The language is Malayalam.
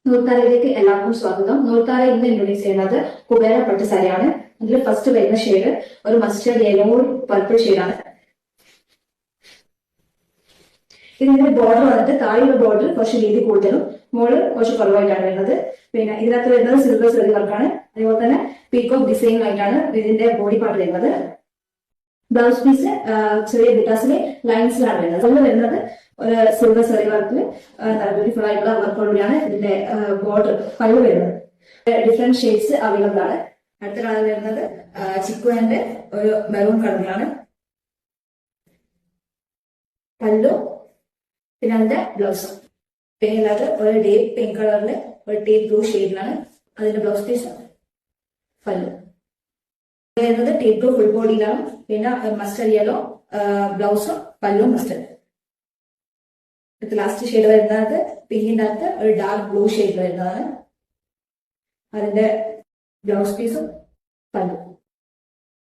നൂൽത്താരയിലേക്ക് എല്ലാവർക്കും സ്വാഗതം. നൂൽത്താര ഇന്ന് ഇൻട്രൊഡ്യൂസ് ചെയ്യുന്നത് കുബേര പട്ട് സാരിയാണ്. അതിൽ ഫസ്റ്റ് വരുന്ന ഷെയ്ഡ് ഒരു മസ്റ്റേർഡ് യെല്ലോ പർപ്പിൾ ഷെയ്ഡാണ്. ഇതിന്റെ ബോർഡർ വന്നിട്ട് താഴെയുള്ള ബോർഡർ കുറച്ച് വീതി കൂടുതലും മോള് കുറച്ച് കുറവായിട്ടാണ് വരുന്നത്. പിന്നെ ഇതിനകത്ത് വരുന്നത് സിൽവർ സെറി വർക്കാണ്. അതുപോലെ തന്നെ പീക്കോക്ക് ഡിസൈൻ ആയിട്ടാണ് ഇതിന്റെ ബോഡി പാർട്ട് വരുന്നത്. ബ്ലൗസ് പീസ് ചെറിയ ബിറ്റാസിലെ ലൈൻസിലാണ് വരുന്നത്. അതുകൊണ്ട് വരുന്നത് ഒരു സിൽവർ സെറി വർക്കിൽ ബ്യൂട്ടിഫുൾ ആയിട്ടുള്ള വർക്കോടുകൂടിയാണ് ഇതിന്റെ ബോർഡർ പല്ലു വരുന്നത്. ഡിഫറെന്റ് ഷെയ്ഡ്സ് അവൈലബിൾ ആണ്. അടുത്ത കളർ വരുന്നത് ചിക്കു ആൻഡ് ഒരു മെറൂൺ കളറിലാണ് പല്ലു. പിന്നെ അതിന്റെ ബ്ലൗസ് പിന്നെ അത് ഒരു ഡീപ് പിങ്ക് കളറില് ഒരു ഡീപ് ബ്ലൂ ഷെയ്ഡിലാണ് അതിന്റെ ബ്ലൗസ് പീസ് പല്ലു വരുന്നത്. ഡീപ് ബ്ലൂ ഫുൾ ബോഡിയിലാണ്. പിന്നെ മസ്റ്റർഡ് യെല്ലോ ബ്ലൗസും പല്ലും മസ്റ്റർഡ്. ലാസ്റ്റ് ഷെയ്ഡ് വരുന്നത് പിങ്കിന്റെ അകത്ത് ഒരു ഡാർക്ക് ബ്ലൂ ഷെയ്ഡ് വരുന്നതാണ് അതിന്റെ ബ്ലൗസ് പീസും പല്ലും.